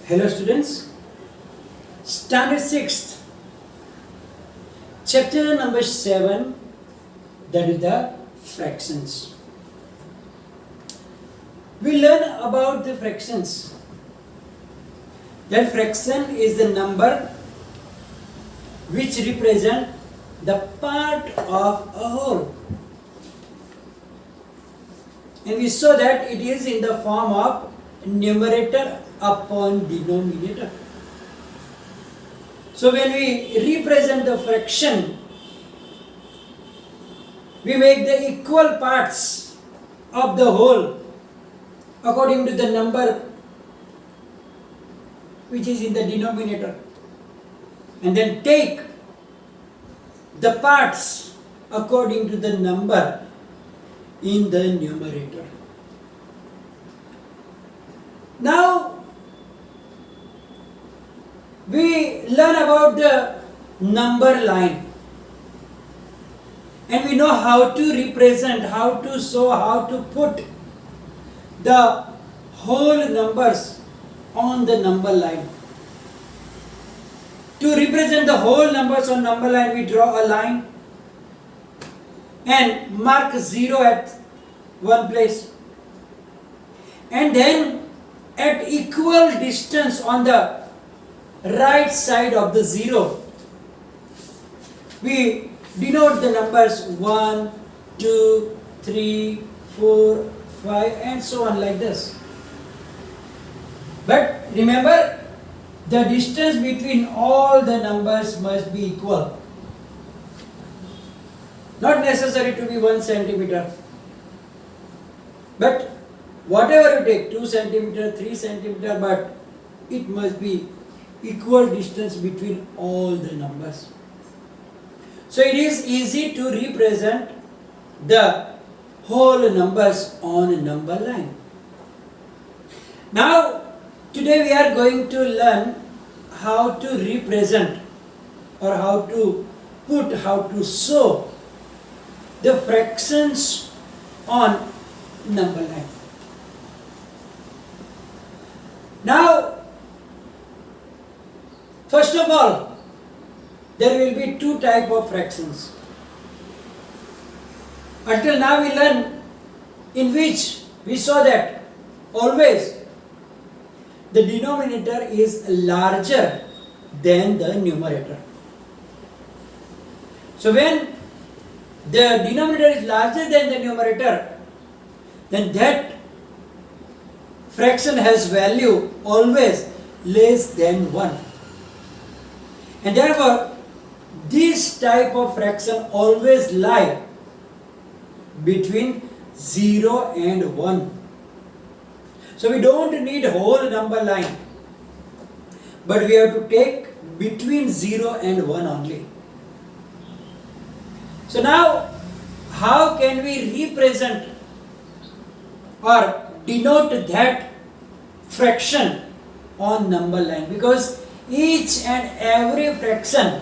Hello students, Standard 6th, Chapter number 7, that is the fractions. We learn about the fractions. That fraction is the number which represent the part of a whole. And we saw that it is in the form of numerator upon denominator. So when we represent the fraction, we make the equal parts of the whole according to the number which is in the denominator, and then take the parts according to the number in the numerator. Now we learn about the number line, and we know how to represent, how to show, how to put the whole numbers on the number line. To represent the whole numbers on number line, we draw a line and mark 0 at one place, and then at equal distance on the right side of the 0, we denote the numbers 1, 2, 3, 4, 5 and so on, like this. But remember, the distance between all the numbers must be equal. Not necessary to be 1 centimeter. But whatever you take, 2 centimeter, 3 centimeter, but it must be equal distance between all the numbers. So it is easy to represent the whole numbers on a number line. Now, today we are going to learn how to represent, or how to put, how to show the fractions on number line. Now, first of all, there will be two types of fractions. Until now we learn in which we saw that always the denominator is larger than the numerator. So when the denominator is larger than the numerator, then that fraction has value always less than 1. And therefore, this type of fraction always lie between 0 and 1. So we don't need whole number line, but we have to take between 0 and 1 only. So now, how can we represent or denote that fraction on number line? Because each and every fraction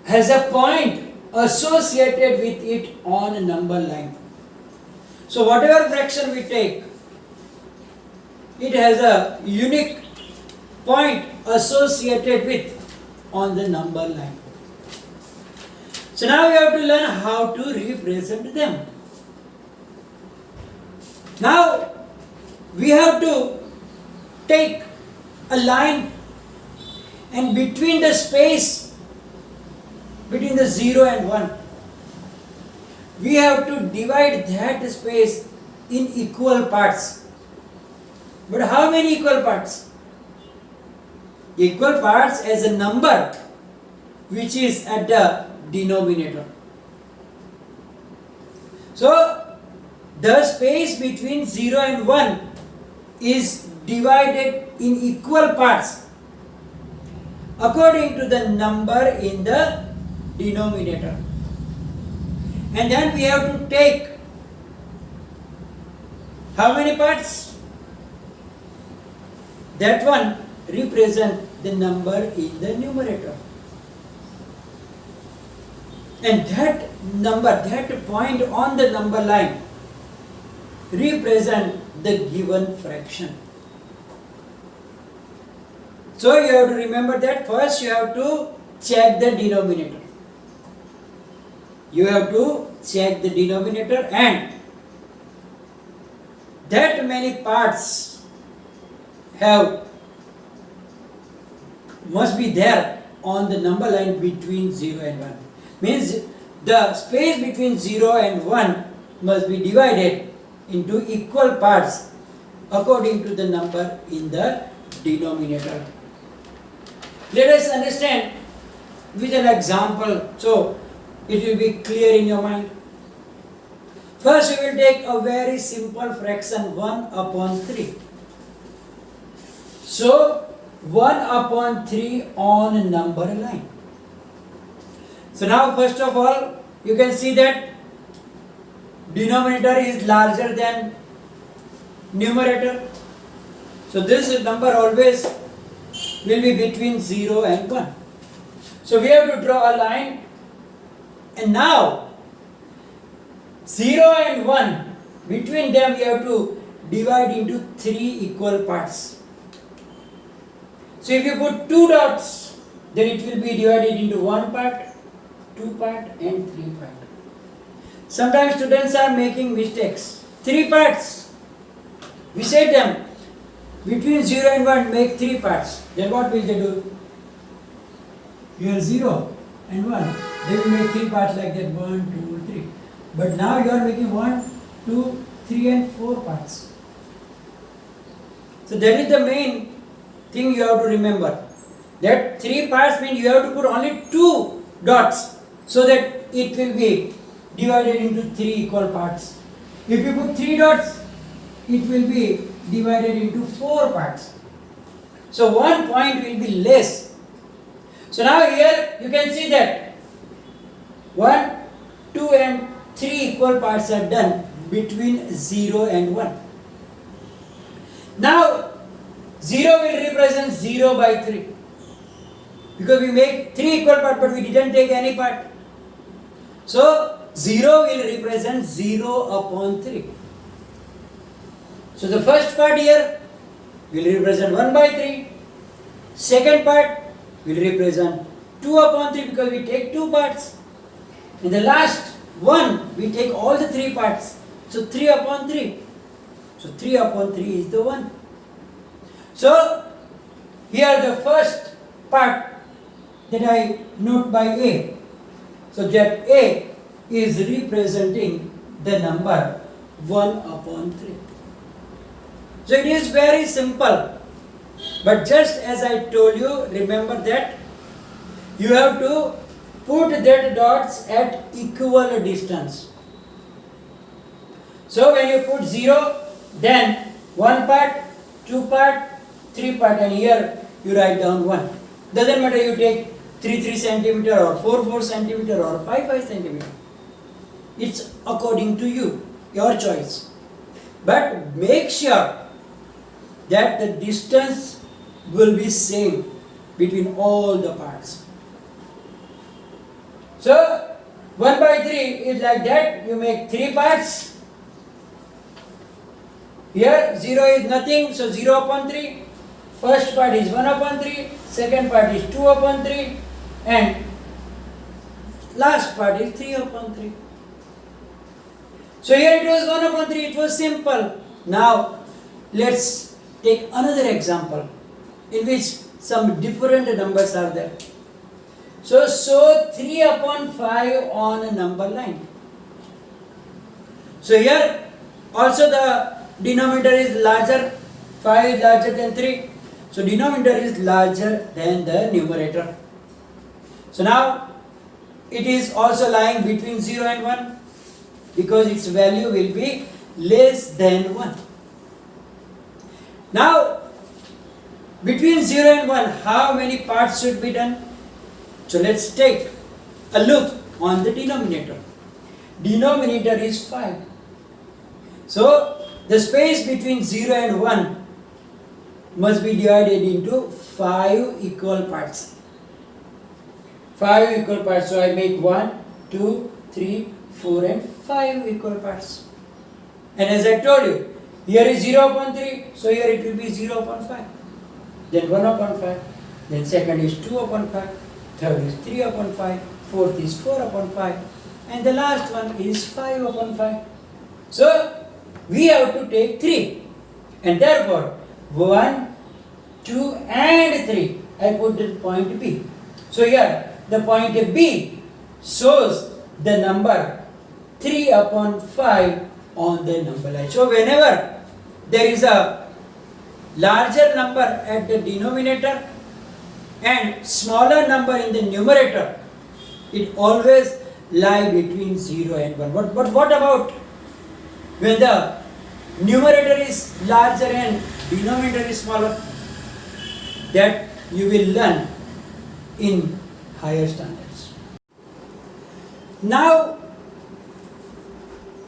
has a point associated with it on a number line. So whatever fraction we take, it has a unique point associated with on the number line. So now we have to learn how to represent them. Now we have to take a line, and between the space between the 0 and 1, we have to divide that space in equal parts. But how many equal parts? Equal parts as a number which is at the denominator. So the space between 0 and 1 is divided in equal parts according to the number in the denominator. And then we have to take how many parts? That one represent the number in the numerator. And that number, that point on the number line represent the given fraction. So you have to remember that first you have to check the denominator. You have to check the denominator, and that many parts must be there on the number line between 0 and 1. Means the space between 0 and 1 must be divided into equal parts according to the number in the denominator. Let us understand with an example so it will be clear in your mind. First we will take a very simple fraction 1 upon 3. So 1 upon 3 on a number line. So now first of all you can see that denominator is larger than numerator. So this number always will be between 0 and 1. So we have to draw a line, and now 0 and 1, between them we have to divide into 3 equal parts. So if you put 2 dots, then it will be divided into 1 part, 2 part and 3 part. Sometimes students are making mistakes. 3 parts. We said them, between 0 and 1 make 3 parts. Then what will they do? Here 0 and 1. They will make 3 parts like that, 1, 2, 3. But now you are making 1, 2, 3 and 4 parts. So that is the main thing you have to remember. That 3 parts means you have to put only 2 dots so that it will be divided into 3 equal parts. If you put 3 dots, it will be divided into 4 parts. So 1 point will be less. So now here you can see that 1, 2 and 3 equal parts are done between 0 and 1. Now 0 will represent 0 by 3. Because we make 3 equal parts but we didn't take any part. So 0 will represent 0 upon 3. So the first part here will represent 1 by 3. Second part will represent 2 upon 3 because we take 2 parts. In the last one we take all the 3 parts. So 3 upon 3. So 3 upon 3 is the 1. So here the first part that I note by A. So that A is representing the number 1 upon 3. So it is very simple. But just as I told you, remember that you have to put that dots at equal distance. So when you put 0, then 1 part, 2 part, 3 part, and here you write down 1. Doesn't matter you take 3 centimeter or 4 centimeter or 5 centimeter. It's according to you, your choice. But make sure that the distance will be same between all the parts. So 1 by 3 is like that. You make 3 parts. Here 0 is nothing, so 0 upon 3. First part is 1 upon 3. Second part is 2 upon 3. And last part is 3 upon 3. So here it was 1 upon 3. It was simple. Now let's take another example in which some different numbers are there. So 3 upon 5 on a number line. So here also the denominator is larger, 5 is larger than 3. So denominator is larger than the numerator. So now it is also lying between 0 and 1 because its value will be less than 1. Now between 0 and 1, how many parts should be done? So let's take a look on the denominator. Denominator is 5. So the space between 0 and 1 must be divided into 5 equal parts. 5 equal parts. So I make 1, 2, 3, 4 and 5 equal parts. And as I told you, here is 0 upon 3, so here it will be 0 upon 5. Then 1 upon 5. Then second is 2 upon 5. Third is 3 upon 5. Fourth is 4 upon 5. And the last one is 5 upon 5. So, we have to take 3. And therefore, 1, 2 and 3. I put the point B. So here, the point B shows the number 3 upon 5 on the number line. So whenever there is a larger number at the denominator and smaller number in the numerator, it always lies between 0 and 1. But what about when the numerator is larger and denominator is smaller? That you will learn in higher standards. Now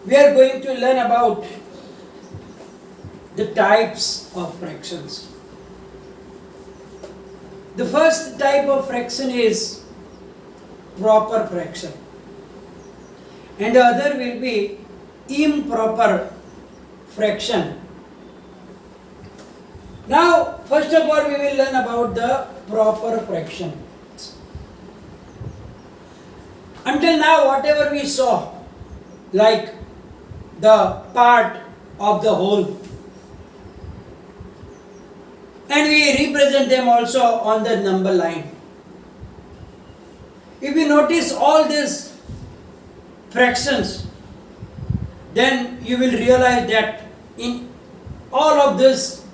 we are going to learn about the types of fractions. The first type of fraction is proper fraction, and the other will be improper fraction. Now, first of all, we will learn about the proper fraction. Until now, whatever we saw, like the part of the whole, and we represent them also on the number line. If you notice all these fractions, then you will realize that in all of this,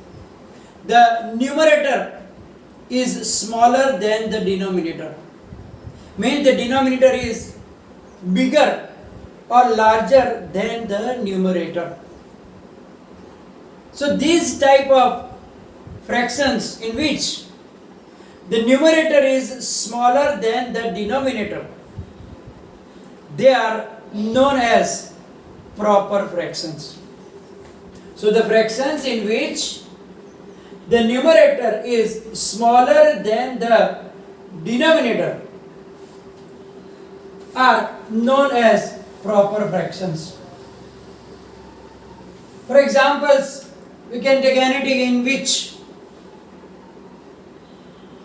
the numerator is smaller than the denominator. Means the denominator is bigger or larger than the numerator. So these type of fractions in which the numerator is smaller than the denominator, they are known as proper fractions. So the fractions in which the numerator is smaller than the denominator are known as proper fractions. For examples, we can take anything in which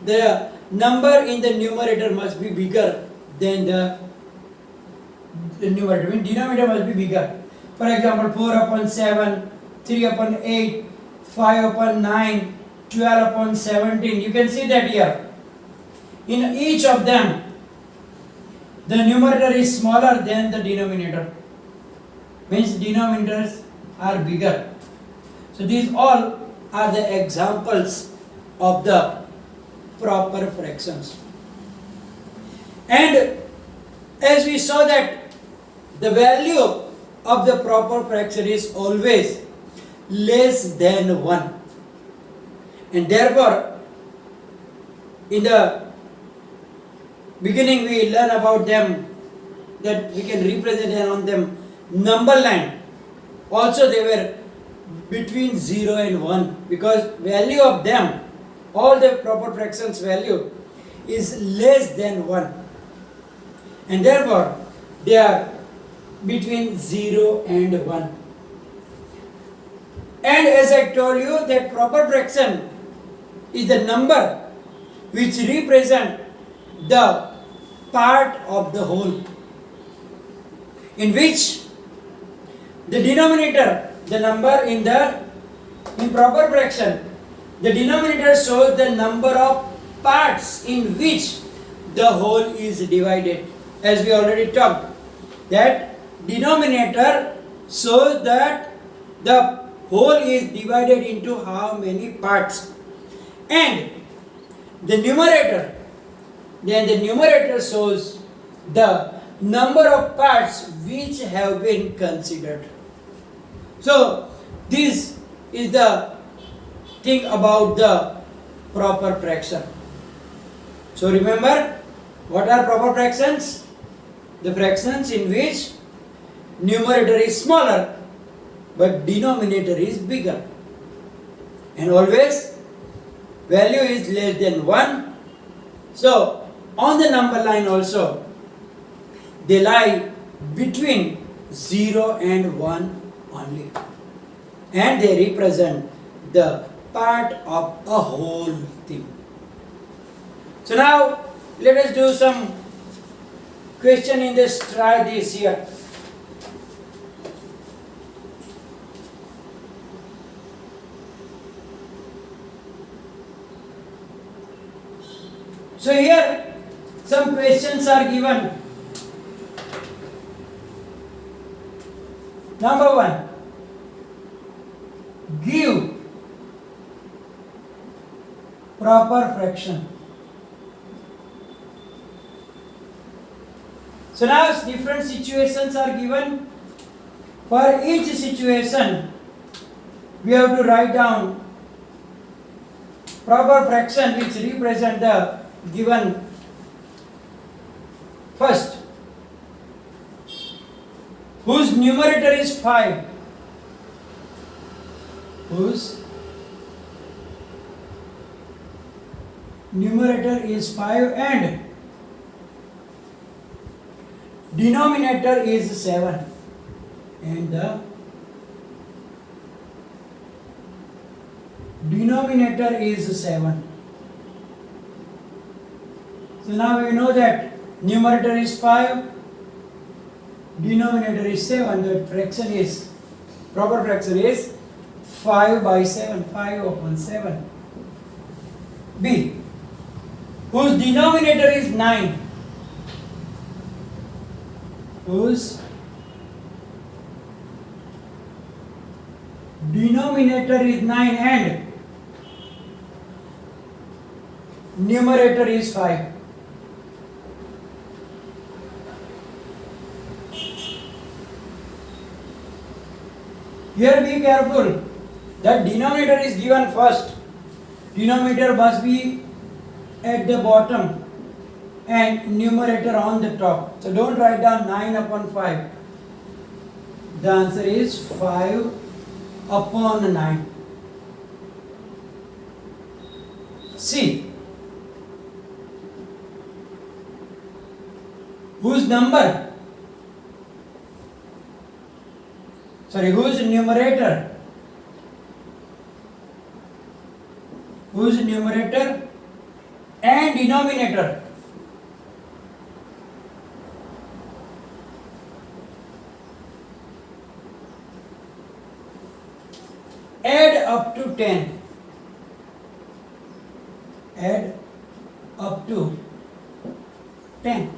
the number in the numerator must be bigger than the numerator. I mean, denominator must be bigger. For example, 4 upon 7, 3 upon 8, 5 upon 9, 12 upon 17. You can see that here. In each of them, the numerator is smaller than the denominator. Means denominators are bigger. So these all are the examples of the proper fractions. And as we saw that the value of the proper fraction is always less than 1. And therefore, in the beginning we learn about them, that we can represent them on them number line. Also they were between 0 and 1, because value of them, all the proper fractions value is less than 1. And therefore, they are between 0 and 1. And as I told you, that proper fraction is the number which represent the part of the whole, in which the denominator, the number in proper fraction, the denominator shows the number of parts in which the whole is divided. As we already talked, that denominator shows that the whole is divided into how many parts. And the numerator, then the numerator shows the number of parts which have been considered. So this is the thing about the proper fraction. So remember, what are proper fractions? The fractions in which numerator is smaller but denominator is bigger, and always value is less than 1. So on the number line also, they lie between 0 and 1 only, and they represent the part of a whole thing. So now let us do some question in this. Try this here. So here some questions are given. Number 1, give proper fraction. So now different situations are given. For each situation, we have to write down proper fraction which represent the given. First, whose numerator is 5? Whose numerator is 5 and denominator is 7, and the denominator is 7. So now we know that numerator is 5, denominator is 7, the fraction is, proper fraction is 5 by 7, 5 upon 7. B, whose denominator is 9? Whose denominator is 9 and numerator is 5. Here be careful, that denominator is given first. Denominator must be at the bottom and numerator on the top. So don't write down 9 upon 5. The answer is 5 upon 9. C, whose number? Whose numerator? Whose numerator and denominator? Add up to 10. Add up to 10.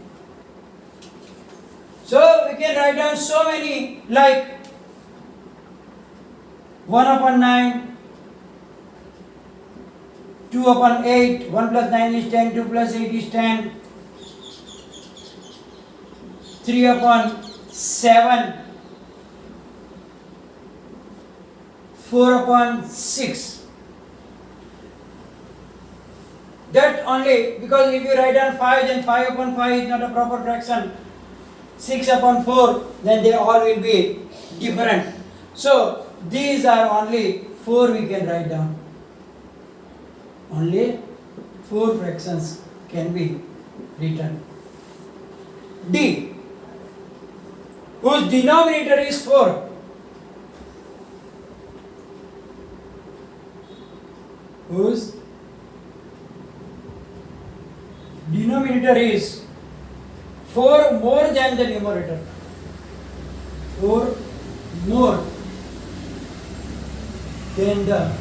So we can write down so many, like 1 upon 9, 2 upon 8, 1 plus 9 is 10, 2 plus 8 is 10, 3 upon 7, 4 upon 6. That only, because if you write down 5, then 5 upon 5 is not a proper fraction. 6 upon 4, then they all will be different. So these are only 4 we can write down. Only 4 fractions can be written. D, whose denominator is 4? Whose denominator is 4 more than the numerator. 4 more than the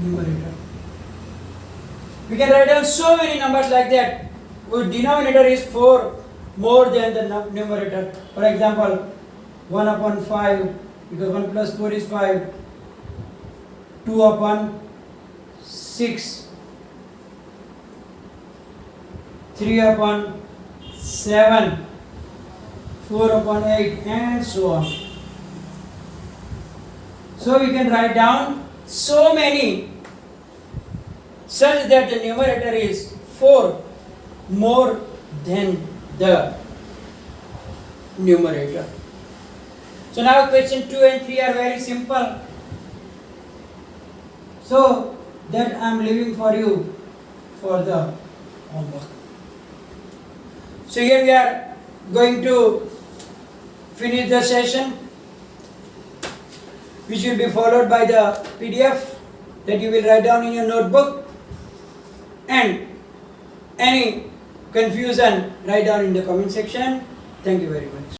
numerator. We can write down so many numbers like that, whose denominator is 4 more than the numerator. For example, 1 upon 5, because 1 plus 4 is 5, 2 upon 6, 3 upon 7, 4 upon 8, and so on. So we can write down so many such that the numerator is 4 more than the numerator. So now question 2 and 3 are very simple. So that I am leaving for you for the homework. So here we are going to finish the session, which will be followed by the PDF that you will write down in your notebook, and any confusion write down in the comment section. Thank you very much.